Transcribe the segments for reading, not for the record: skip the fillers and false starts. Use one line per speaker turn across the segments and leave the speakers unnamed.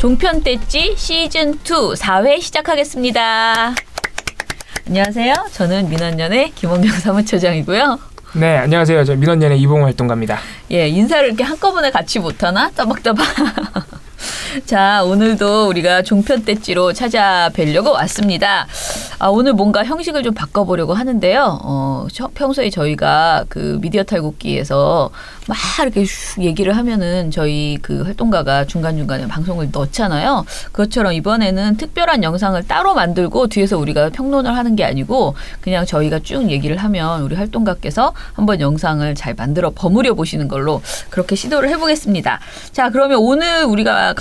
종편대찌 시즌2 4회 시작하겠습니다. 안녕하세요. 저는 민원연의 김원경 사무처장이고요.
네, 안녕하세요. 저 민원연의 이봉호 활동가입니다.
예, 인사를 이렇게 한꺼번에 같이 못하나? 따박따박. 자, 오늘도 우리가 종편대찌로 찾아뵈려고 왔습니다. 오늘 뭔가 형식을 좀 바꿔보려고 하는데요. 평소에 저희가 그 미디어 탈곡기에서 막 이렇게 얘기를 하면은 저희 그 활동가가 중간중간에 방송을 넣잖아요. 그것처럼 이번에는 특별한 영상을 따로 만들고 뒤에서 우리가 평론을 하는 게 아니고 그냥 저희가 쭉 얘기를 하면 우리 활동가께서 한번 영상을 잘 만들어 버무려 보시는 걸로 그렇게 시도를 해보겠습니다. 자, 그러면 오늘 우리가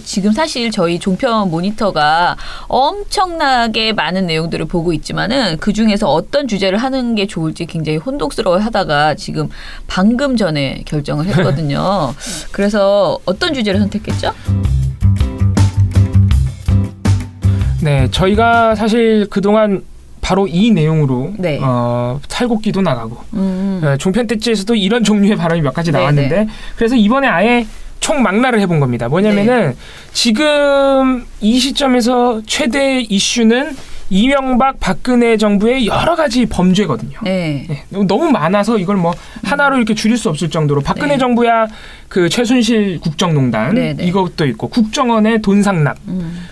지금 사실 저희 종편 모니터가 엄청나게 많은 내용들을 보고 있지만은 그 중에서 어떤 주제를 하는 게 좋을지 굉장히 혼동스러워 하다가 지금 방금 전에 결정을 했거든요. 그래서 어떤 주제를 선택했죠?
네, 저희가 사실 그동안 바로 이 내용으로
네.
탈곡기도 나가고 종편대찌에서도 이런 종류의 발언이 몇 가지 나왔는데
네네.
그래서 이번에 아예 총망라를 해본 겁니다. 뭐냐면은 지금 이 시점에서 최대 이슈는 이명박 박근혜 정부의 여러 가지 범죄거든요.
네.
네, 너무 많아서 이걸 뭐 하나로 이렇게 줄일 수 없을 정도로 박근혜
네.
정부야 그 최순실 국정농단
네네.
이것도 있고 국정원의 돈 상납.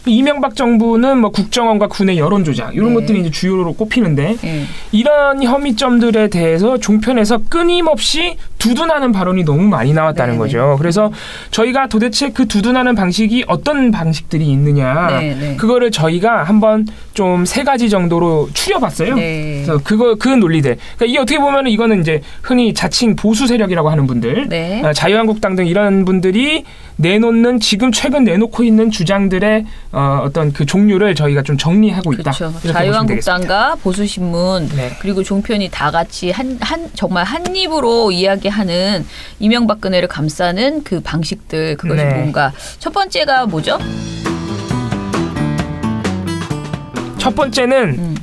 이명박 정부는 뭐 국정원과 군의 여론 조작 이런
네.
것들이 이제 주요로 꼽히는데
네.
이런 혐의점들에 대해서 종편에서 끊임없이 두둔하는 발언이 너무 많이 나왔다는
네네.
거죠. 그래서 저희가 도대체 그 두둔하는 방식이 어떤 방식들이 있느냐
네네.
그거를 저희가 한번 좀 3가지 정도로 추려봤어요.
네.
그래서 그 논리들. 그러니까 이게 어떻게 보면 이거는 이제 흔히 자칭 보수 세력이라고 하는 분들,
네.
자유한국당 등 이런 분들이 내놓는 지금 최근 내놓고 있는 주장들의 어떤 그 종류를 저희가 좀 정리하고 있다.
그렇죠.
이렇게
자유한국당과 보수신문
네.
그리고 종편이 다 같이 정말 한 입으로 이야기하는 이명박근혜를 감싸는 그 방식들 그것이
네.
뭔가 첫 번째가 뭐죠?
첫 번째는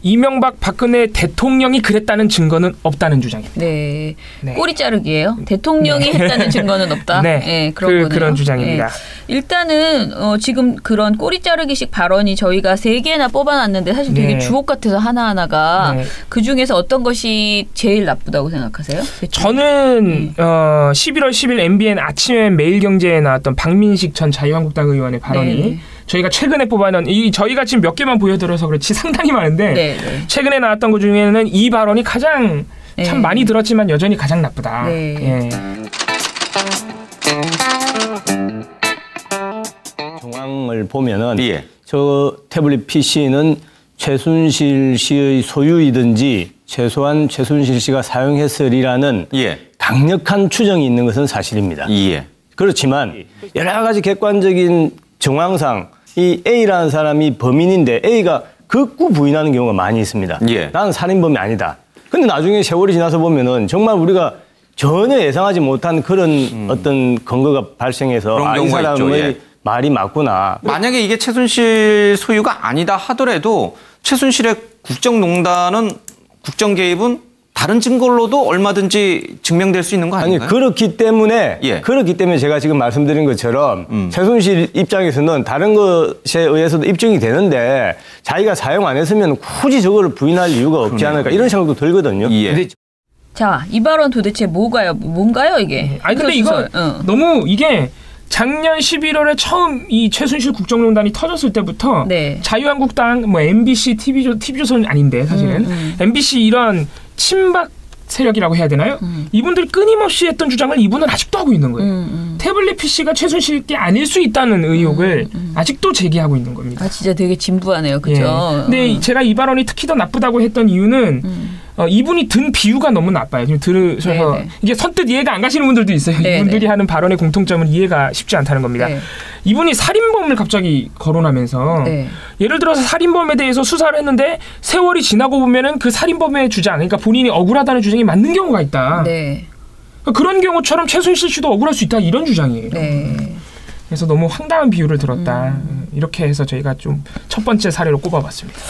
이명박 박근혜 대통령이 그랬다는 증거는 없다는 주장입니다.
네.
네.
꼬리 자르기예요. 대통령이
네.
했다는 증거는 없다.
네.
네, 그런 거네요.
그런 주장입니다.
네. 일단은 지금 그런 꼬리 자르기식 발언이 저희가 3개나 뽑아놨는데 사실 되게
네.
주옥 같아서 하나하나가
네.
그중에서 어떤 것이 제일 나쁘다고 생각하세요?
저는 11월 10일 MBN 아침에 매일경제에 나왔던 박민식 전 자유한국당 의원의 발언이
네네.
저희가 최근에 뽑아놓은 저희가 지금 몇 개만 보여드려서 그렇지 상당히 많은데
네네.
최근에 나왔던 것 중에는 이 발언이 가장
네.
참 많이 들었지만 여전히 가장 나쁘다.
네.
예.
정황을 보면은 저 태블릿 PC는 최순실 씨의 소유이든지 최소한 최순실 씨가 사용했으리라는 강력한 추정이 있는 것은 사실입니다. 그렇지만 여러 가지 객관적인 정황상 이 A라는 사람이 범인인데 A가 극구 부인하는 경우가 많이 있습니다. 나는 살인범이 아니다. 근데 나중에 세월이 지나서 보면은 정말 우리가 전혀 예상하지 못한 그런 어떤 근거가 발생해서 이 사람의 말이 맞구나.
만약에 이게 최순실 소유가 아니다 하더라도 최순실의 국정농단은 국정 개입은 다른 증거로도 얼마든지 증명될 수 있는 거 아닌가요?
아니 그렇기 때문에 제가 지금 말씀드린 것처럼 최순실 입장에서는 다른 것에 의해서도 입증이 되는데 자기가 사용 안 했으면 굳이 저거를 부인할 이유가 없지 않을까 이런 생각도 들거든요. 근데
자, 이 발언 도대체 뭔가요 이게?
아니 근데 이거 너무 이게 작년 11월에 처음 이 최순실 국정농단이 터졌을 때부터
네.
자유한국당, 뭐 MBC, TV조선은 아닌데 사실은 MBC 이런 친박 세력이라고 해야 되나요? 이분들이 끊임없이 했던 주장을 이분은 아직도 하고 있는 거예요. 태블릿 PC가 최순실 게 아닐 수 있다는 의혹을 아직도 제기하고 있는 겁니다.
진짜 되게 진부하네요. 그죠?
근데 제가 이 발언이 특히 더 나쁘다고 했던 이유는 이분이 든 비유가 너무 나빠요. 지금 들으셔서
네네.
이게 선뜻 이해가 안 가시는 분들도 있어요.
네네.
이분들이 하는 발언의 공통점은 이해가 쉽지 않다는 겁니다.
네.
이분이 살인범을 갑자기 거론하면서
네.
예를 들어서 살인범에 대해서 수사를 했는데 세월이 지나고 보면은 그 살인범의 주장, 그러니까 본인이 억울하다는 주장이 맞는 경우가 있다.
네.
그런 경우처럼 최순실 씨도 억울할 수 있다 이런 주장이에요.
네.
그래서 너무 황당한 비유를 들었다. 이렇게 해서 저희가 좀 첫 번째 사례로 꼽아봤습니다.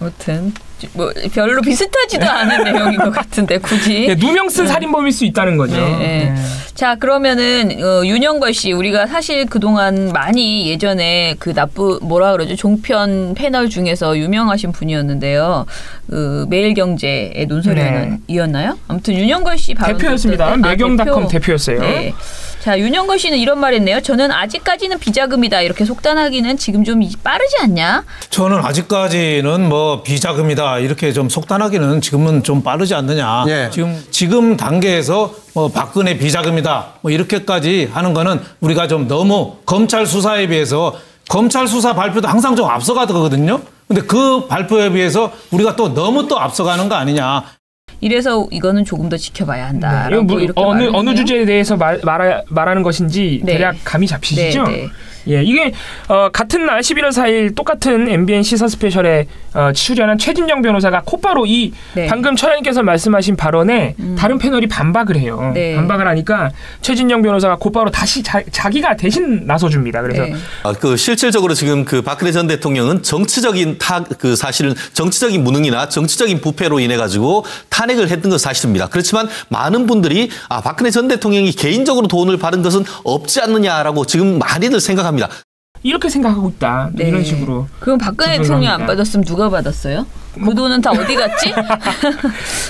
아무튼 뭐 별로 비슷하지도 않은 내용인 것 같은데 굳이
누명 쓴 살인범일 수 있다는 거죠.
네. 자, 그러면은 윤영걸 씨, 우리가 사실 그동안 많이 예전에 그 뭐라 그러죠? 종편 패널 중에서 유명하신 분이었는데요. 그 매일경제의 논설위원이었나요? 아무튼 윤영걸 씨 바로
대표였습니다. 매경닷컴 대표였어요.
네. 자, 윤영걸 씨는 이런 말했네요. 저는 아직까지는 비자금이다. 이렇게 속단하기는 지금 좀 빠르지 않냐?
저는 아직까지는 뭐 비자금이다 이렇게 좀 속단하기는 지금은 좀 빠르지 않느냐.
예.
지금 단계에서 뭐 박근혜 비자금이다 뭐 이렇게까지 하는 거는 우리가 좀 너무 검찰 수사에 비해서 검찰 수사 발표도 항상 좀 앞서가거든요. 근데 그 발표에 비해서 우리가 또 너무 또 앞서가는 거 아니냐.
이래서 이거는 조금 더 지켜봐야 한다.
네. 어느 주제에 대해서 말하는 것인지
네.
대략 감이 잡히시죠?
네, 네.
예, 이게 같은 날 11월 4일 똑같은 MBN 시사 스페셜에 출연한 최진영 변호사가 곧바로 이
네.
방금 처장님께서 말씀하신 발언에 다른 패널이 반박을 해요.
네.
반박을 하니까 최진영 변호사가 곧바로 다시 자기가 대신 나서줍니다. 그래서
네.
그 실질적으로 지금 그 박근혜 전 대통령은 정치적인 그 사실은 정치적인 무능이나 정치적인 부패로 인해 가지고 탄핵을 했던 건 사실입니다. 그렇지만 많은 분들이 박근혜 전 대통령이 개인적으로 돈을 받은 것은 없지 않느냐라고 지금 많이들 생각합니다.
이렇게 생각하고 있다.
네.
이런 식으로.
그럼 박근혜 대통령 안 받았으면 누가 받았어요? 그 돈은 다 어디 갔지?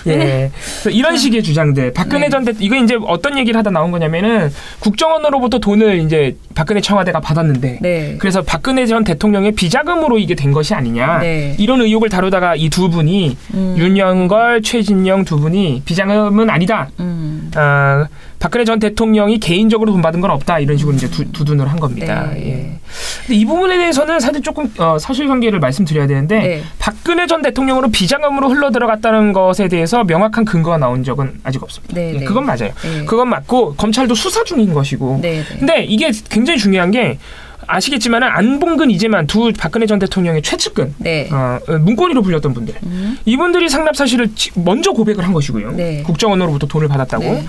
예. 이런 식의 주장들. 박근혜
네.
전 대통령, 이거 이제 어떤 얘기를 하다 나온 거냐면은 국정원으로부터 돈을 이제 박근혜 청와대가 받았는데.
네.
그래서 박근혜 전 대통령의 비자금으로 이게 된 것이 아니냐.
네.
이런 의혹을 다루다가 이 두 분이 윤영걸, 최진영 두 분이 비자금은 아니다. 박근혜 전 대통령이 개인적으로 돈 받은 건 없다. 이런 식으로 이제 두둔을 한 겁니다.
네.
예. 근데 이 부분에 대해서는 사실 조금 사실관계를 말씀드려야 되는데
네.
박근혜 전 대통령으로 비자금으로 흘러 들어갔다는 것에 대해서 명확한 근거가 나온 적은 아직 없습니다.
네,
예,
네.
그건 맞아요.
네.
그건 맞고 검찰도 수사 중인 것이고.
네, 네.
근데 이게 굉장히 중요한 게 아시겠지만 안봉근, 이재만 두 박근혜 전 대통령의 최측근,
네.
문고리로 불렸던 분들, 이분들이 상납 사실을 먼저 고백을 한 것이고요.
네.
국정원으로부터 돈을 받았다고.
네.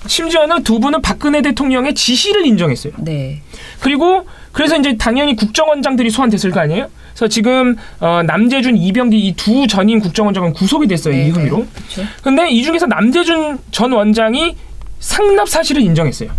심지어는 두 분은 박근혜 대통령의 지시를 인정했어요.
네.
그리고 그래서 이제 당연히 국정원장들이 소환됐을 거 아니에요? 그래서 지금 남재준, 이병기 이 두 전임 국정원장은 구속이 됐어요.
네,
이 혐의로.
그렇죠.
근데 이 중에서 남재준 전 원장이 상납 사실을 인정했어요.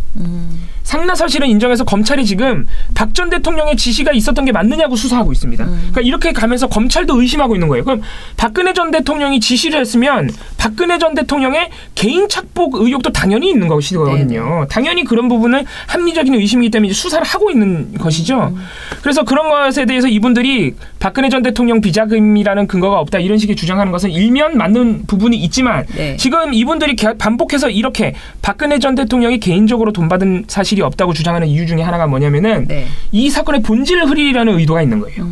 상납 사실을 인정해서 검찰이 지금 박 전 대통령의 지시가 있었던 게 맞느냐고 수사하고 있습니다. 그러니까 이렇게 가면서 검찰도 의심하고 있는 거예요. 그럼 박근혜 전 대통령이 지시를 했으면 박근혜 전 대통령의 개인 착복 의혹도 당연히 있는 것이거든요. 당연히 그런 부분은 합리적인 의심이기 때문에 수사를 하고 있는 것이죠. 그래서 그런 것에 대해서 이분들이 박근혜 전 대통령 비자금이라는 근거가 없다 이런 식의 주장하는 것은 일면 맞는 부분이 있지만
네.
지금 이분들이 반복해서 이렇게 박근혜 전 대통령이 개인적으로 돈 받은 사실이 없다고 주장하는 이유 중에 하나가 뭐냐면은
네.
이 사건의 본질을 흐리려는 의도가 있는 거예요.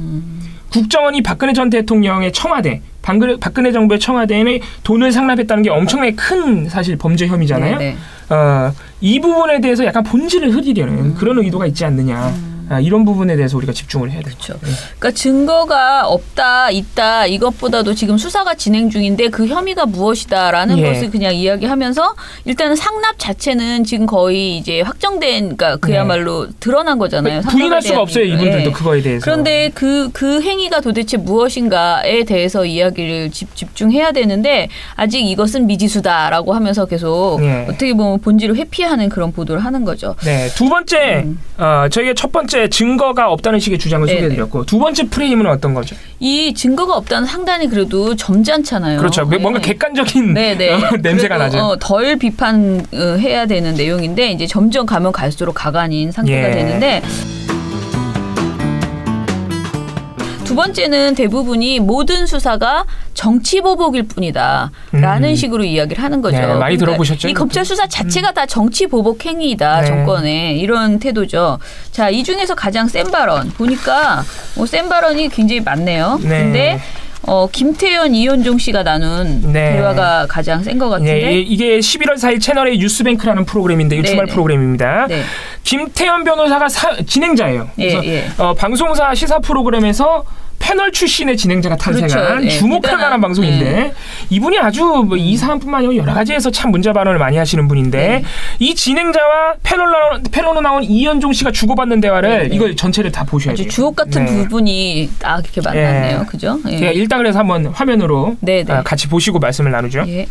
국정원이 박근혜 전 대통령의 청와대, 박근혜 정부의 청와대에 돈을 상납했다는 게 엄청나게 큰 사실 범죄 혐의잖아요.
네,
이 부분에 대해서 약간 본질을 흐리려는 그런 의도가 있지 않느냐. 이런 부분에 대해서 우리가 집중을 해야 되죠.
그렇죠. 그러니까 증거가 없다, 있다 이것보다도 지금 수사가 진행 중인데 그 혐의가 무엇이다라는
예.
것을 그냥 이야기하면서 일단은 상납 자체는 지금 거의 이제 확정된, 그러니까 그야말로 드러난 거잖아요.
부인할 수가 없어요. 이분들도
예.
그거에 대해서.
그런데 그 행위가 도대체 무엇인가에 대해서 이야기를 집중해야 되는데 아직 이것은 미지수다라고 하면서 계속
예.
어떻게 보면 본질을 회피하는 그런 보도를 하는 거죠.
네, 두 번째 저희가 첫 번째 증거가 없다는 식의 주장을
네네.
소개해드렸고 두 번째 프레임은 어떤 거죠?
이 증거가 없다는 상당히 그래도 점잖잖아요.
그렇죠. 뭔가
네.
객관적인 냄새가
그래도,
나죠.
덜 비판해야 되는 내용인데 이제 점점 가면 갈수록 가관인 상태가
예.
되는데 두 번째는 대부분이 모든 수사가 정치 보복일 뿐이다라는 식으로 이야기를 하는 거죠.
네, 많이 들어보셨죠?
이 검찰 수사 자체가 다 정치 보복 행위이다.
네.
정권의 이런 태도죠. 자, 이 중에서 가장 센 발언 보니까 센 발언이 굉장히 많네요.
네.
근데 김태현, 이현종 씨가 나눈
네.
대화가 가장 센 것 같은데.
네, 이게 11월 4일 채널의 뉴스뱅크라는 프로그램인데 주말
네네.
프로그램입니다.
네.
김태현 변호사가 진행자예요. 그래서
예.
방송사 시사 프로그램에서 패널 출신의 진행자가 탄생한
그렇죠. 예,
주목할
대단한,
만한 방송인데 이분이 아주 뭐 이 사안뿐만 아니라 여러 가지에서 참 문제 발언을 많이 하시는 분인데
네.
이 진행자와 패널로 나온 이현종 씨가 주고받는 대화를
네.
이걸 전체를 다 보셔야 돼요.
아주 주옥 같은
네.
부분이 딱 이렇게 만났네요.
예.
그죠? 예.
제가 일단 그래서 한번 화면으로
네, 네.
같이 보시고 말씀을 나누죠.
예.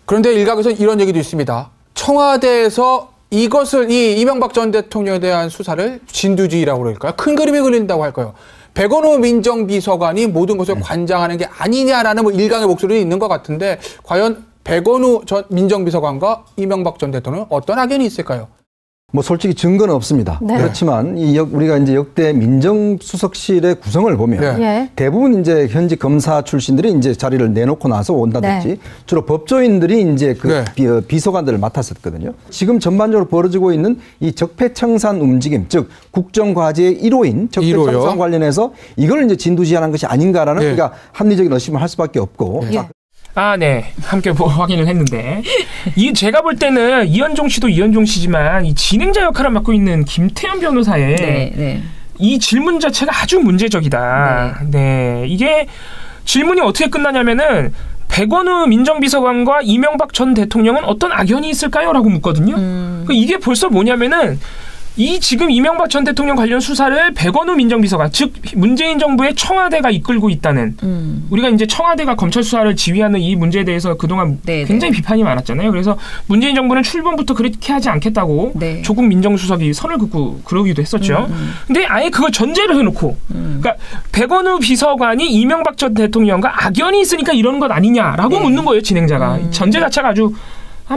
그런데 일각에서 이런 얘기도 있습니다. 청와대에서 이것을 이 이명박 전 대통령에 대한 수사를 진두지휘라고 그럴까요? 큰 그림이 그린다고 할까요? 백원우 민정비서관이 모든 것을 관장하는 게 아니냐라는 뭐 일각의 목소리도 있는 것 같은데 과연 백원우 전 민정비서관과 이명박 전 대통령은 어떤 악연이 있을까요?
뭐 솔직히 증거는 없습니다.
네.
그렇지만 우리가 이제 역대 민정수석실의 구성을 보면
네.
대부분 이제 현직 검사 출신들이 이제 자리를 내놓고 나서 온다든지
네.
주로 법조인들이 이제 그
네.
비서관들을 맡았었거든요. 지금 전반적으로 벌어지고 있는 이 적폐청산 움직임, 즉 국정과제의 1호인 적폐청산 관련해서 이걸 이제 진두지휘하는 것이 아닌가라는
네.
우리가 합리적인 의심을 할 수밖에 없고.
예.
네. 함께 확인을 했는데 제가 볼 때는 이현종 씨도 이현종 씨지만 이 진행자 역할을 맡고 있는 김태현 변호사의 이 질문 자체가 아주 문제적이다. 네. 이게 질문이 어떻게 끝나냐면은 백원우 민정비서관과 이명박 전 대통령은 어떤 악연이 있을까요? 라고 묻거든요. 이게 벌써 뭐냐면은 이 지금 이명박 전 대통령 관련 수사를 백원우 민정비서관, 즉 문재인 정부의 청와대가 이끌고 있다는 우리가 이제 청와대가 검찰 수사를 지휘하는 이 문제에 대해서 그동안 굉장히 비판이 많았잖아요. 그래서 문재인 정부는 출범부터 그렇게 하지 않겠다고 조국 민정수석이 선을 긋고 그러기도 했었죠. 근데 아예 그걸 전제를 해놓고 그러니까 백원우 비서관이 이명박 전 대통령과 악연이 있으니까 이러는 것 아니냐라고 묻는 거예요. 진행자가. 전제 자체가 아주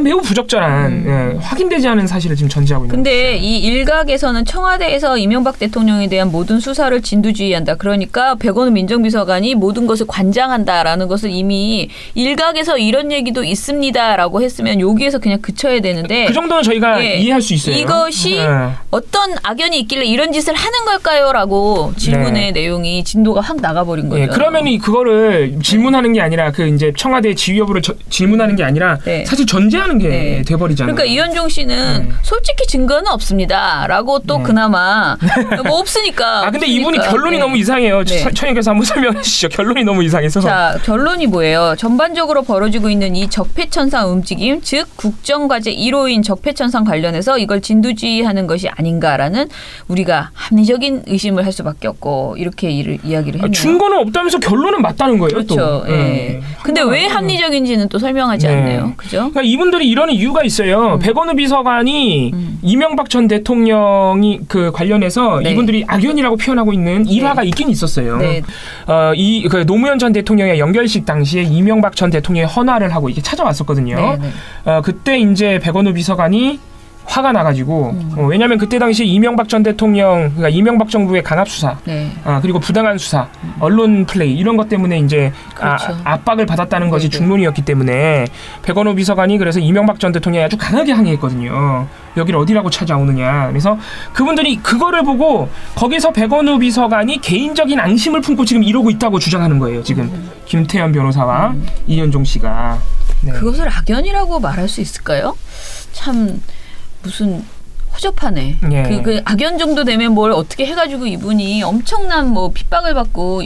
매우 부적절한 확인되지 않은 사실을 지금 전제하고 있는 거죠.
근데 이 일각에서는 청와대에서 이명박 대통령에 대한 모든 수사를 진두지휘한다. 그러니까 백원우 민정비서관이 모든 것을 관장한다라는 것을 이미 일각에서 이런 얘기도 있습니다라고 했으면 여기에서 그냥 그쳐야 되는데
그 정도는 저희가 이해할 수 있어요.
이것이 어떤 악연이 있길래 이런 짓을 하는 걸까요?라고 질문의 내용이 진도가 확 나가버린 거죠.
그러면 그거를 질문하는 게 아니라 그 이제 청와대 지휘 여부를 질문하는 게 아니라 사실 전제하는 게 돼버리잖아요.
그러니까 이현종 씨는 솔직히 증거는 없습니다라고 또 그나마 뭐 없으니까.
근데 이분이 결론이 너무 이상해요. 천영께서 한번 설명해 주시죠. 결론이 너무 이상해서.
자, 결론이 뭐예요? 전반적으로 벌어지고 있는 이 적폐천상 움직임, 즉 국정과제 1호인 적폐천상 관련해서 이걸 진두지휘하는 것이 아닌가라는 우리가 합리적인 의심을 할 수밖에 없고 이렇게 이야기를 했네요.
증거는 없다면서 결론은 맞다는 거예요.
그렇죠.
또.
근데 왜 합리적인지는 또 설명하지 않네요. 그죠?
그러니까 이분들이 이러는 이유가 있어요. 백원우 비서관이 이명박 전 대통령이 그 관련해서 이분들이 악연이라고 표현하고 있는 일화가 있긴 있었어요. 그 노무현 전 대통령의 연결식 당시에 이명박 전 대통령의 헌화를 하고 이렇게 찾아왔었거든요. 그때 이제 백원우 비서관이 화가 나가지고 왜냐하면 그때 당시에 이명박 전 대통령 그러니까 이명박 정부의 강압 수사 그리고 부당한 수사 언론 플레이 이런 것 때문에 이제 그렇죠. 압박을 받았다는 것이 중론이었기 때문에 백원우 비서관이 그래서 이명박 전 대통령이 아주 강하게 항의했거든요. 여기를 어디라고 찾아오느냐. 그래서 그분들이 그거를 보고 거기서 백원우 비서관이 개인적인 앙심을 품고 지금 이러고 있다고 주장하는 거예요. 지금 김태현 변호사와 이현종 씨가.
그것을 악연이라고 말할 수 있을까요? 참 무슨 허접하네. 그 악연 정도 되면 뭘 어떻게 해가지고 이분이 엄청난 뭐 핍박을 받고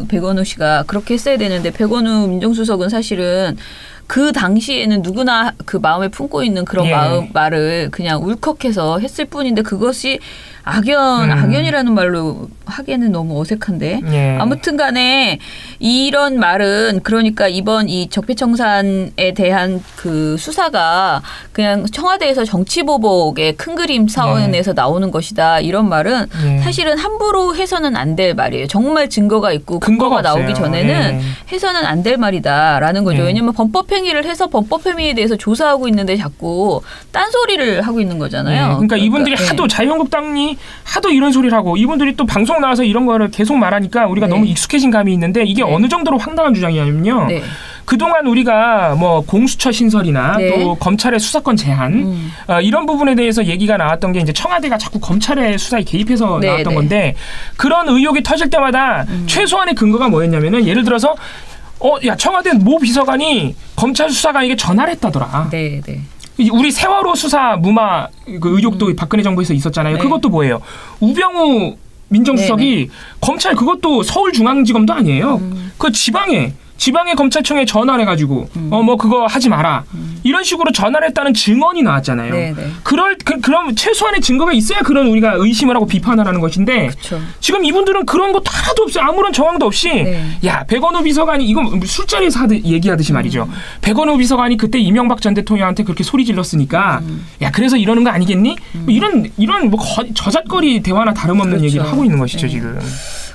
백원우 씨가 그렇게 했어야 되는데 백원우 민정수석은 사실은 그 당시에는 누구나 그 마음에 품고 있는 그런 말을 그냥 울컥해서 했을 뿐인데 그것이 악연이라는 말로 하기에는 너무 어색한데. 아무튼 간에 이런 말은 그러니까 이번 이 적폐청산에 대한 그 수사가 그냥 청와대에서 정치보복의 큰 그림 사원에서 나오는 것이다. 이런 말은 사실은 함부로 해서는 안 될 말이에요. 정말 증거가 있고 근거가 나오기 전에는 해서는 안 될 말이다라는 거죠. 왜냐하면 범법행위를 해서 범법행위에 대해서 조사하고 있는데 자꾸 딴소리를 하고 있는 거잖아요.
그러니까 이분들이 하도 자유한국당이 하도 이런 소리를 하고 이분들이 또 방송 나와서 이런 거를 계속 말하니까 우리가 너무 익숙해진 감이 있는데 이게 어느 정도로 황당한 주장이냐면요. 그동안 우리가 뭐 공수처 신설이나 또 검찰의 수사권 제한 이런 부분에 대해서 얘기가 나왔던 게 이제 청와대가 자꾸 검찰의 수사에 개입해서 나왔던 건데 그런 의혹이 터질 때마다 최소한의 근거가 뭐였냐면은 예를 들어서 야 청와대 모 비서관이 검찰 수사관에게 전화를 했다더라. 우리 세월호 수사 무마 그 의혹도 박근혜 정부에서 있었잖아요. 그것도 뭐예요? 우병우 민정수석이 검찰 그것도 서울중앙지검도 아니에요. 그 지방에 지방의 검찰청에 전화를 해가지고 뭐 그거 하지 마라 이런 식으로 전화를 했다는 증언이 나왔잖아요.
네네.
그럼 최소한의 증거가 있어야 그런 우리가 의심을 하고 비판을 하는 것인데
그쵸.
지금 이분들은 그런 것도 하나도 없어요. 아무런 정황도 없이
네.
야 백원호 비서관이 이건 술자리에서 얘기하듯이 말이죠. 백원호 비서관이 그때 이명박 전 대통령한테 그렇게 소리 질렀으니까 야 그래서 이러는 거 아니겠니? 뭐 이런 뭐 저잣거리 대화나 다름없는
그렇죠.
얘기를 하고 있는 것이죠 지금.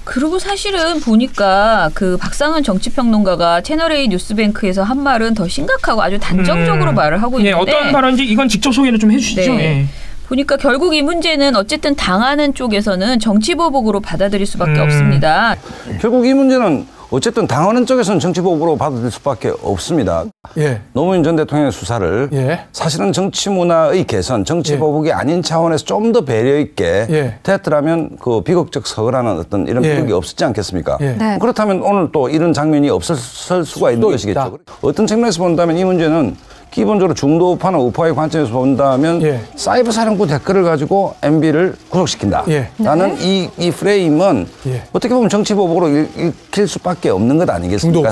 그리고 사실은 보니까 그 박상은 정치평론가가 채널A 뉴스뱅크에서 한 말은 더 심각하고 아주 단정적으로 말을 하고 있는데
어떤 발언인지 이건 직접 소개를 좀 해주시죠.
네.
예.
보니까 결국 이 문제는 어쨌든 당하는 쪽에서는 정치보복으로 받아들일 수밖에 없습니다.
결국 이 문제는 어쨌든 당하는 쪽에서는 정치보복으로 받아들일 수밖에 없습니다.
예.
노무현 전 대통령의 수사를
예.
사실은 정치 문화의 개선, 정치보복이 아닌 차원에서 좀 더 배려 있게 됐더라면 그 비극적 서거라는 어떤 이런 비극이 없었지 않겠습니까?
네.
그렇다면 오늘 또 이런 장면이 없을 수가 있는 것이겠죠. 어떤 측면에서 본다면 이 문제는 기본적으로 중도 우파나 우파의 관점에서 본다면 사이버 사령부 댓글을 가지고 MB를 구속시킨다. 라는 이 프레임은 어떻게 보면 정치보복으로 읽힐 수밖에 없는 것 아니겠습니까?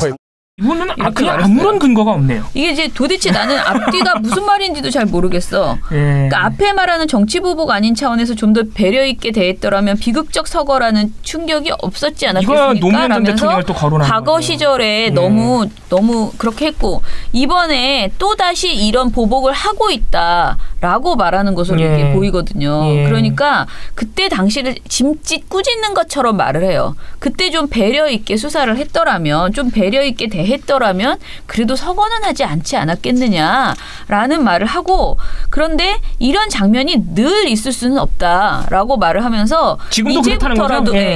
이분은 그냥 아무런 근거가 없네요.
이게 이제 도대체 나는 앞뒤가 무슨 말인지도 잘 모르겠어. 그러니까 앞에 말하는 정치보복 아닌 차원에서 좀 더 배려 있게 대했더라면 비극적 서거라는 충격이 없었지 않았겠습니까? 라면서 과거 시절에 너무 그렇게 했고 이번에 또다시 이런 보복을 하고 있다라고 말하는 것으로 이렇게 보이거든요. 그러니까 그때 당시를 짐짓 꾸짖는 것처럼 말을 해요. 그때 좀 배려 있게 수사를 했더라면 좀 배려 있게 했더라면 그래도 서거는 하지 않지 않았겠느냐라는 말을 하고 그런데 이런 장면이 늘 있을 수는 없다라고 말을 하면서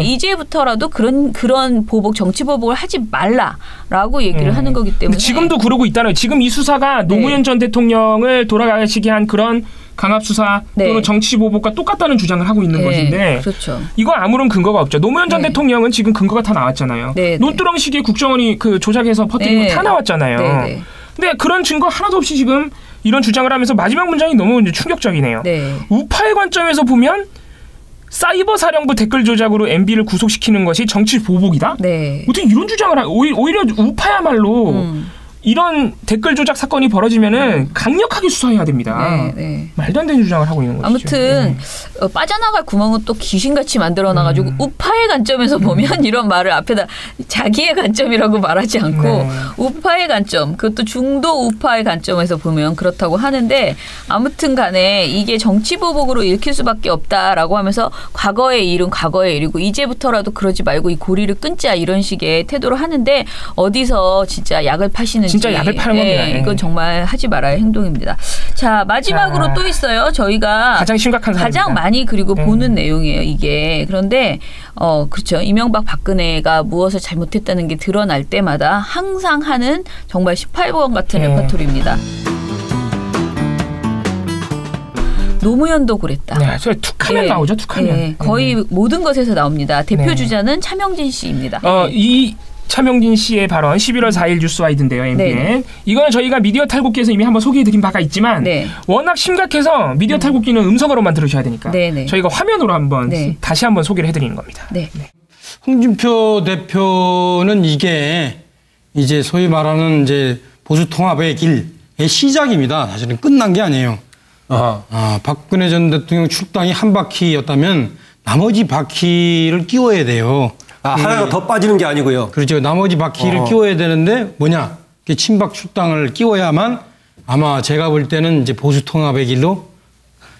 이제부터라도 그런 보복 정치 보복을 하지 말라라고 얘기를 하는 거기 때문에
지금도 그러고 있다는 지금 이 수사가 노무현 전 대통령을 돌아가시게 한 그런 강압 수사 또는 정치 보복과 똑같다는 주장을 하고 있는 것인데
그렇죠.
이거 아무런 근거가 없죠. 노무현 전 대통령은 지금 근거가 다 나왔잖아요. 논두렁식의 국정원이 그 조작해서 퍼뜨린 거 다 나왔잖아요. 근데 그런 증거 하나도 없이 지금 이런 주장을 하면서 마지막 문장이 너무 이제 충격적이네요. 우파의 관점에서 보면 사이버 사령부 댓글 조작으로 MB를 구속시키는 것이 정치 보복이다? 어떻게 이런 주장을 오히려 우파야말로 이런 댓글 조작 사건이 벌어지면은 강력하게 수사해야 됩니다. 말도 안 되는 주장을 하고 있는 거죠.
아무튼 빠져나갈 구멍은 또 귀신같이 만들어놔가지고 우파의 관점에서 보면 이런 말을 앞에다 자기의 관점이라고 말하지 않고 우파의 관점, 그것도 중도 우파의 관점에서 보면 그렇다고 하는데 아무튼 간에 이게 정치보복으로 읽힐 수밖에 없다라고 하면서 과거의 일은 과거의 일이고 이제부터라도 그러지 말고 이 고리를 끊자 이런 식의 태도를 하는데 어디서 진짜 약을 파시는
진짜 약을 파는 겁니다.
이건 정말 하지 말아야 행동입니다. 자, 마지막으로 또 있어요. 저희가
가장 심각한
가장 많이 그리고 보는 내용이에요. 이게. 그런데 그렇죠. 이명박 박근혜가 무엇을 잘못했다는 게 드러날 때마다 항상 하는 정말 18번 같은 레퍼토리입니다. 노무현도 그랬다.
저 툭하면 나오죠. 툭하면.
거의 모든 것에서 나옵니다. 대표 주자는 차명진 씨입니다.
이 차명진 씨의 발언 11월 4일 뉴스와이드인데요. MBN. 이거는 저희가 미디어 탈곡기에서 이미 한번 소개해드린 바가 있지만 워낙 심각해서 미디어 탈곡기는 음성으로만 들으셔야 되니까 저희가 화면으로 한번 다시 한번 소개를 해드리는 겁니다.
홍준표 대표는 이게 이제 소위 말하는 이제 보수 통합의 길의 시작입니다. 사실은 끝난 게 아니에요. 박근혜 전 대통령 출당이 한 바퀴였다면 나머지 바퀴를 끼워야 돼요.
하나가 더 빠지는 게 아니고요.
그렇죠. 나머지 바퀴를 끼워야 되는데 뭐냐? 친박 출당을 끼워야만 아마 제가 볼 때는 이제 보수 통합의 길로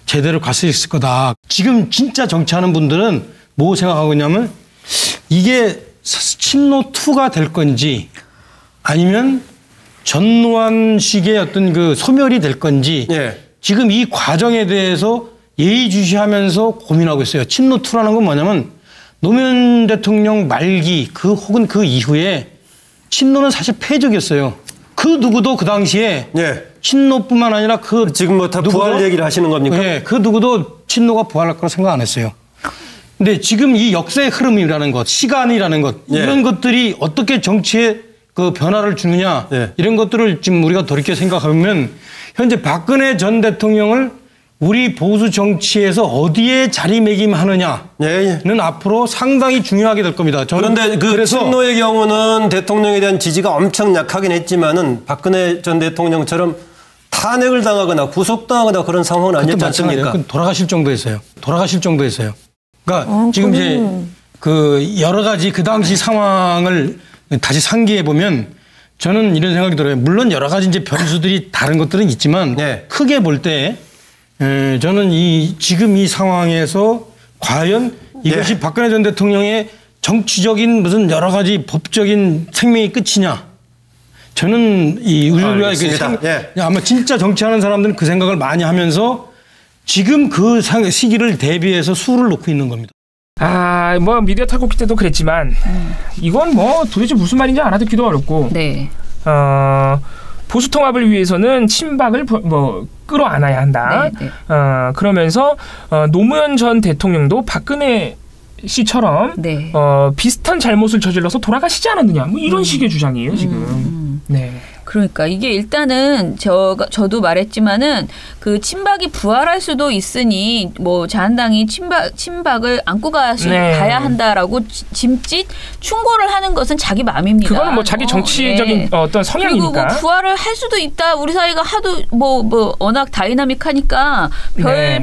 제대로 갈 수 있을 거다. 지금 진짜 정치하는 분들은 뭐 생각하고 있냐면 이게 친노2가 될 건지 아니면 전두환식의 어떤 그 소멸이 될 건지 지금 이 과정에 대해서 예의주시하면서 고민하고 있어요. 친노2라는 건 뭐냐면 노무현 대통령 말기 혹은 그 이후에 친노는 사실 패적이었어요. 그 누구도 그 당시에 친노뿐만 아니라
지금 뭐 다 부활 얘기를 하시는 겁니까?
그 누구도 친노가 부활할 거라 생각 안 했어요. 근데 지금 이 역사의 흐름이라는 것, 시간이라는 것 이런 것들이 어떻게 정치에 그 변화를 주느냐 이런 것들을 지금 우리가 돌이켜 생각하면 현재 박근혜 전 대통령을 우리 보수 정치에서 어디에 자리매김하느냐는 앞으로 상당히 중요하게 될 겁니다.
그런데 그래서 친노의 경우는 대통령에 대한 지지가 엄청 약하긴 했지만은 박근혜 전 대통령처럼 탄핵을 당하거나 구속당하거나 그런 상황은 아니었지 않습니까?
돌아가실 정도였어요. 그러니까 지금 이제 그 여러 가지 그 당시 상황을 다시 상기해 보면 저는 이런 생각이 들어요. 물론 여러 가지 이제 변수들이 다른 것들은 있지만 크게 볼 때 저는 지금 이 상황에서 과연 이것이 박근혜 전 대통령의 정치적인 무슨 여러 가지 법적인 생명의 끝이냐? 저는 우리가 아마 진짜 정치하는 사람들은 그 생각을 많이 하면서 지금 그 시기를 대비해서 수를 놓고 있는 겁니다.
뭐 미디어 탈곡기 때도 그랬지만 이건 뭐 도대체 무슨 말인지 알아듣기도 어렵고.
네.
보수 통합을 위해서는 친박을 끌어안아야 한다.
네.
그러면서 노무현 전 대통령도 박근혜 씨처럼 비슷한 잘못을 저질러서 돌아가시지 않았느냐. 뭐 이런 식의 주장이에요 지금. 네.
그러니까 이게 일단은 저도 말했지만은 그 친박이 부활할 수도 있으니 뭐 자한당이 친박을 안고 가야 한다라고 짐짓 충고를 하는 것은 자기 마음입니다.
그거는 뭐 자기 정치적인 어떤 성향이니까.
그리고 뭐 부활을 할 수도 있다. 우리 사이가 하도 뭐 워낙 다이나믹하니까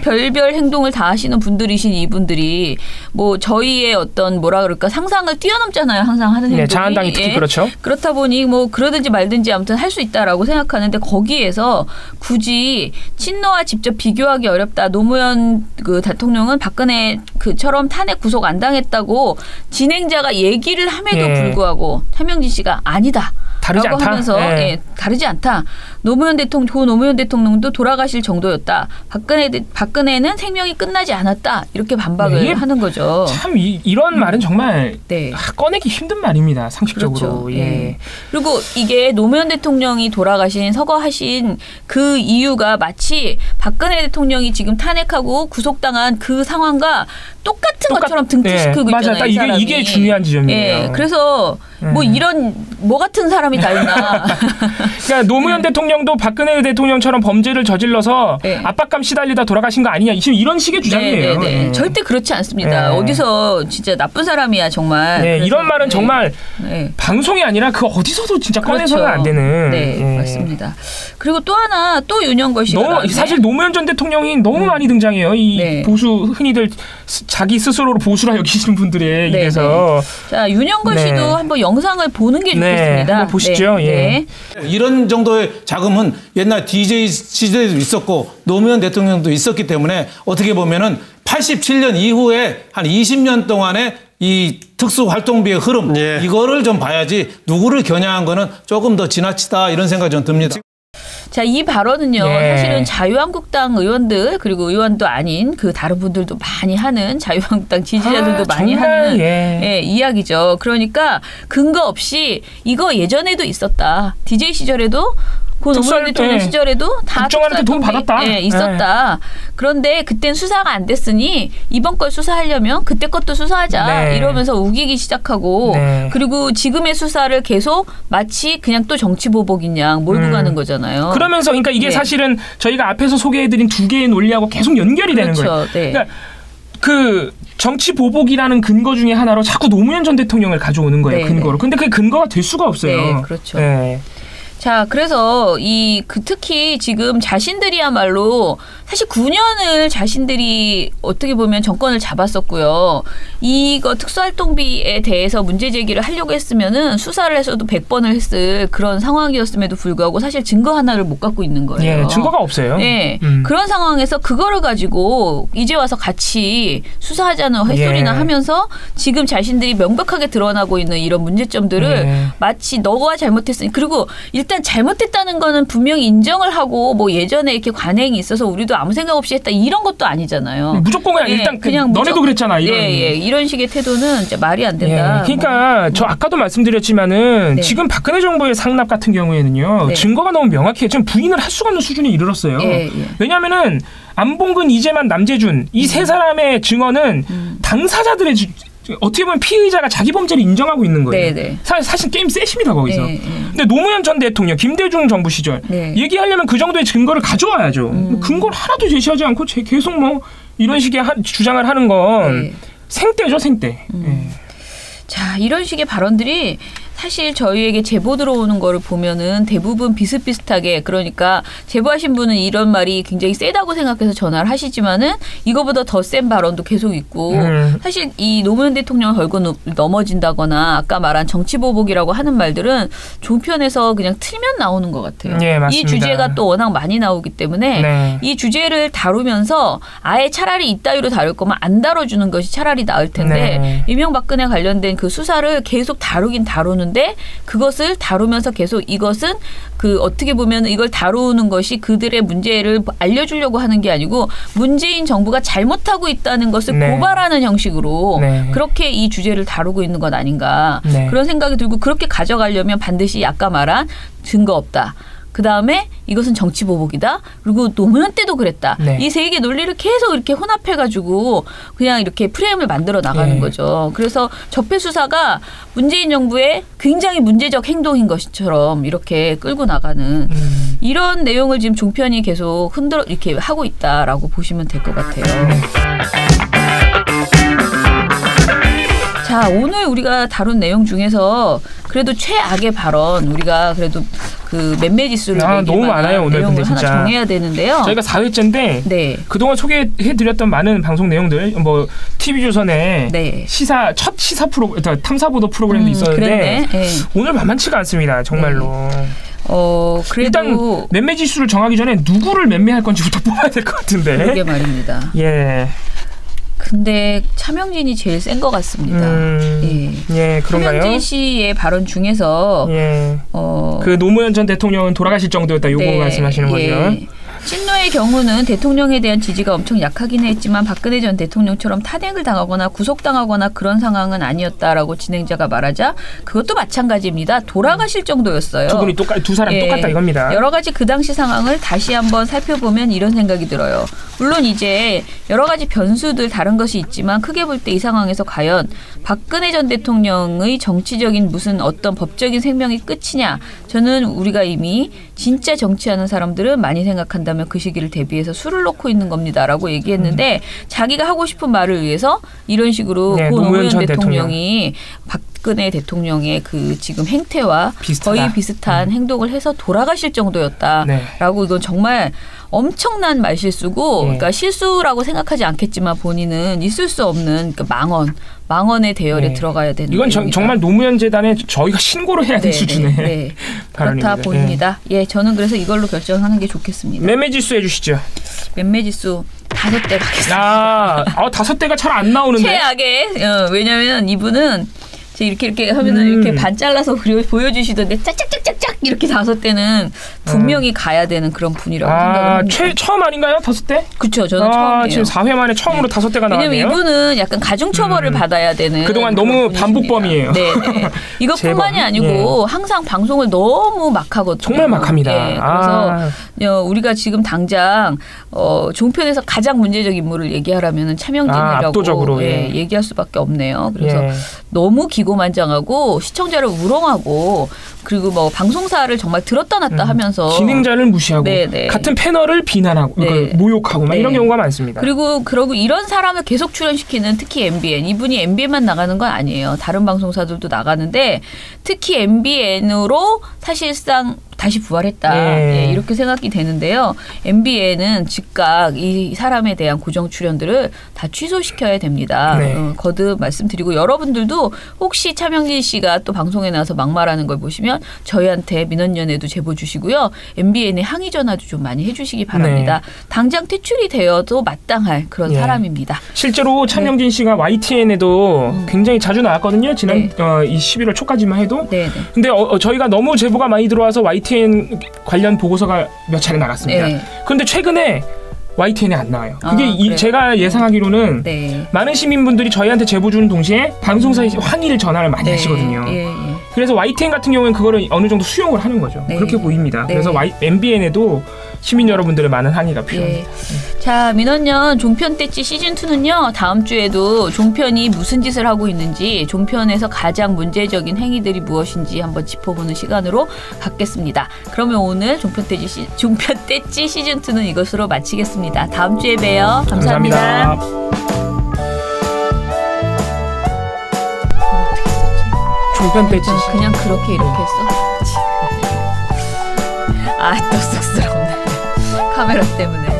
별별 행동을 다 하시는 분들이신 이분들이 뭐 저희의 어떤 뭐라 그럴까 상상을 뛰어넘잖아요. 항상 하는 행동이.
자한당이 특히 그렇죠.
그렇다 보니 뭐 그러든지 말든지 아무튼 할 수 있다라고 생각하는데 거기에서 굳이 친노와 직접 비교하기 어렵다. 노무현 그 대통령은 박근혜 그처럼 탄핵 구속 안 당했다고 진행자가 얘기를 함에도 불구하고 한명진 씨가 아니다.
다르지 않다.
하면서 다르지 않다. 노무현 대통령도 돌아가실 정도였다. 박근혜는 생명이 끝나지 않았다. 이렇게 반박을 하는 거죠.
참 이런 말은 정말 꺼내기 힘든 말입니다. 상식적으로.
그렇죠. 그리고 이게 노무현 대통령이 서거하신 그 이유가 마치 박근혜 대통령이 지금 탄핵하고 구속당한 그 상황과 똑같은 것처럼 등치시키고 있잖아요.
맞아. 이게 중요한 지점이에요.
그래서 뭐 이런 뭐 같은 사람이 다 있나.
그러니까 노무현 대통령도 박근혜 대통령처럼 범죄를 저질러서 압박감 시달리다 돌아가신 거 아니냐. 이런 식의 주장이에요.
절대 그렇지 않습니다. 어디서 진짜 나쁜 사람이야 정말.
이런 말은 정말 방송이 아니라 그 어디서도 진짜 꺼내서는 안 되는.
맞습니다. 그리고 또 하나 또 윤영걸 씨가
사실 노무현 전 대통령이 너무 많이 등장해요. 이 보수 흔히들 자기 스스로를 보수라 여기시는 분들에 의해서.
자, 윤영걸 씨도 한번 영상을 보는 게 좋겠습니다.
한번 보시죠.
이런 정도의 자금은 옛날 DJ 시대에도 있었고 노무현 대통령도 있었기 때문에 어떻게 보면은 87년 이후에 한 20년 동안의 이 특수활동비의 흐름 이거를 좀 봐야지 누구를 겨냥한 거는 조금 더 지나치다 이런 생각이 좀 듭니다.
자, 이 발언은요. 사실은 자유한국당 의원들 그리고 의원도 아닌 그 다른 분들도 많이 하는 자유한국당 지지자들도 많이 하는 이야기죠. 그러니까 근거 없이 이거 예전에도 있었다. DJ 시절에도 그 노무현 대통령 시절에도 다
국정원한테 돈 받았다.
있었다. 그런데 그땐 수사가 안 됐으니 이번 걸 수사하려면 그때 것도 수사하자. 이러면서 우기기 시작하고 그리고 지금의 수사를 계속 마치 그냥 또 정치보복인 양 몰고 가는 거잖아요.
그러면서 그러니까 이게 사실은 저희가 앞에서 소개해드린 두 개의 논리하고 계속 연결이 되는 거예요. 그러니까 그 정치 보복이라는 근거 중에 하나로 자꾸 노무현 전 대통령을 가져오는 거예요. 근거로. 근데 그게 근거가 될 수가 없어요.
그렇죠. 자, 그래서 특히 지금 자신들이야말로 사실 9년을 자신들이 어떻게 보면 정권을 잡았었고요. 이거 특수활동비에 대해서 문제 제기를 하려고 했으면은 수사를 해서도 100번을 했을 그런 상황이었음에도 불구하고 사실 증거 하나를 못 갖고 있는 거예요.
증거가 없어요.
그런 상황에서 그거를 가지고 이제 와서 같이 수사하자는 헛소리나 하면서 지금 자신들이 명백하게 드러나고 있는 이런 문제점들을 마치 너가 잘못했으니 그리고 일단 잘못했다는 거는 분명히 인정을 하고 뭐 예전에 이렇게 관행이 있어서 우리도 아무 생각 없이 했다 이런 것도 아니잖아요.
무조건 일단 그냥 너네도 그랬잖아.
이런 식의 태도는 진짜 말이 안 된다.
그러니까 저 아까도 말씀드렸지만은 지금 박근혜 정부의 상납 같은 경우에는요. 증거가 너무 명확해요. 지금 부인을 할 수가 없는 수준에 이르렀어요. 왜냐하면은 안봉근, 이재만, 남재준 이 세 사람의 증언은 당사자들의 어떻게 보면 피의자가 자기 범죄를 인정하고 있는 거예요.
네네.
사실 게임 셋입니다 거기서. 근데 노무현 전 대통령, 김대중 정부 시절 얘기하려면 그 정도의 증거를 가져와야죠. 뭐 근거를 하나도 제시하지 않고 계속 뭐 이런 식의 주장을 하는 건 생떼죠, 생떼.
자, 이런 식의 발언들이 사실 저희에게 제보 들어오는 거를 보면은 대부분 비슷비슷하게, 그러니까 제보하신 분은 이런 말이 굉장히 세다고 생각해서 전화를 하시지만은 이거보다 더 센 발언도 계속 있고 사실 이 노무현 대통령 걸고 넘어진다거나 아까 말한 정치보복이라고 하는 말들은 종편에서 그냥 틀면 나오는 것 같아요.
네, 맞습니다.
이 주제가 또 워낙 많이 나오기 때문에 이 주제를 다루면서 아예 차라리 이따위로 다룰 거면 안 다뤄주는 것이 차라리 나을 텐데 이명박근혜 관련된 그 수사를 계속 다루긴 다루는 데 그것을 다루면서 계속 이것은 그 어떻게 보면 이걸 다루는 것이 그들의 문제를 알려주려고 하는 게 아니고 문재인 정부가 잘못하고 있다는 것을 고발하는 형식으로 그렇게 이 주제를 다루고 있는 것 아닌가 그런 생각이 들고, 그렇게 가져가려면 반드시 아까 말한 증거 없다. 그 다음에 이것은 정치보복이다. 그리고 노무현 때도 그랬다. 이 세 개 논리를 계속 이렇게 혼합해가지고 그냥 이렇게 프레임을 만들어 나가는 거죠. 그래서 적폐 수사가 문재인 정부의 굉장히 문제적 행동인 것처럼 이렇게 끌고 나가는 이런 내용을 지금 종편이 계속 흔들어 이렇게 하고 있다라고 보시면 될 것 같아요. 자, 오늘 우리가 다룬 내용 중에서 그래도 최악의 발언, 우리가 그래도 그 맴매지수를
너무 많아요 오늘.
내용을
근데 진짜
하나 정해야 되는데요.
저희가 4회째인데 그동안 소개해드렸던 많은 방송 내용들, 뭐 TV조선의 첫 시사 탐사보도 프로그램도 있었는데 오늘 만만치가 않습니다. 정말로.
그래도
일단 맴매지수를 정하기 전에 누구를 맴매할 건지부터 뽑아야 될 것 같은데.
그러게 말입니다. 근데 차명진이 제일 센 것 같습니다.
그런가요?
차명진 씨의 발언 중에서
그 노무현 전 대통령은 돌아가실 정도였다. 요거 말씀하시는 거죠.
친노의 경우는 대통령에 대한 지지가 엄청 약하긴 했지만 박근혜 전 대통령처럼 탄핵을 당하거나 구속당하거나 그런 상황은 아니었다라고 진행자가 말하자 그것도 마찬가지입니다. 돌아가실 정도였어요.
두 사람 똑같다 이겁니다.
여러 가지 그 당시 상황을 다시 한번 살펴보면 이런 생각이 들어요. 물론 이제 여러 가지 변수들 다른 것이 있지만 크게 볼 때 이 상황에서 과연 박근혜 전 대통령의 정치적인 무슨 어떤 법적인 생명이 끝이냐, 저는 우리가 이미 진짜 정치하는 사람들은 많이 생각한다면 그 시기를 대비해서 술을 놓고 있는 겁니다라고 얘기했는데 자기가 하고 싶은 말을 위해서 이런 식으로 노무현 대통령이 박근혜 대통령의 그 지금 행태와 거의 비슷한 행동을 해서 돌아가실 정도였다라고 이건 정말 엄청난 말실수고 그러니까 실수라고 생각하지 않겠지만 본인은 있을 수 없는 그러니까 망언의 대열에 들어가야 되는
이건 정말 노무현 재단에 저희가 신고를 해야 될 수준의
그렇다 보입니다. 저는 그래서 이걸로 결정하는 게 좋겠습니다.
맴매지수 해주시죠.
맴매지수 5대 가겠습니다.
5대가 잘 안 나오는데.
최악의 왜냐하면 이분은 이렇게 하면은 이렇게 반 잘라서 보여주시던데 짝짝짝짝짝 이렇게 5대는 분명히 가야 되는 그런 분이라고 생각을 합니다.
처음 아닌가요? 5대?
그렇죠. 저는 처음이에요.
지금 4회 만에 처음으로 5대가 나왔네요.
왜냐면 이분은 약간 가중처벌을 받아야 되는
그동안 너무 반복범이에요.
이것뿐만이 아니고 항상 방송을 너무 막 하거든요.
정말 막 합니다.
그래서 우리가 지금 당장 종편에서 가장 문제적 인물을 얘기하라면 차명진이라고
압도적으로,
얘기할 수밖에 없네요. 그래서 너무 기고만장하고 시청자를 우롱하고 그리고 뭐 방송사를 정말 들었다 놨다 하면서
진행자를 무시하고 같은 패널을 비난하고 모욕하고 막 이런 경우가 많습니다.
그리고 이런 사람을 계속 출연시키는 특히 MBN, 이분이 MBN만 나가는 건 아니에요. 다른 방송사들도 나가는데 특히 MBN으로 사실상 다시 부활했다. 이렇게 생각이 되는데요. MBN은 즉각 이 사람에 대한 고정 출연들을 다 취소시켜야 됩니다. 거듭 말씀드리고 여러분들도 혹시 차명진 씨가 또 방송에 나와서 막말하는 걸 보시면 저희한테 민원연에도 제보 주시고요. MBN에 항의 전화도 좀 많이 해주시기 바랍니다. 당장 퇴출이 되어도 마땅할 그런 사람입니다.
실제로 차명진 씨가 YTN에도 굉장히 자주 나왔거든요. 지난 이 11월 초까지만 해도. 근데 저희가 너무 제보가 많이 들어와서 YTN 관련 보고서가 몇 차례 나갔습니다. 그런데 최근에 YTN에 안 나와요. 그게 제가 예상하기로는 많은 시민분들이 저희한테 제보 주는 동시에 방송사에 항의를 전화를 많이 하시거든요. 그래서 YTN 같은 경우는 그거를 어느 정도 수용을 하는 거죠.
네.
그렇게 보입니다.
네.
그래서 MBN에도 시민 여러분들의 많은 항의가 필요합니다.
자, 민원연 종편 떼찌 시즌2는요. 다음 주에도 종편이 무슨 짓을 하고 있는지, 종편에서 가장 문제적인 행위들이 무엇인지 한번 짚어보는 시간으로 갖겠습니다. 그러면 오늘 종편 떼찌 시즌2는 이것으로 마치겠습니다. 다음 주에 봬요. 감사합니다.
종편 떼찌
그냥 그렇게 이렇게 했어. 아, 또 쑥스럽네. 카메라 때문에.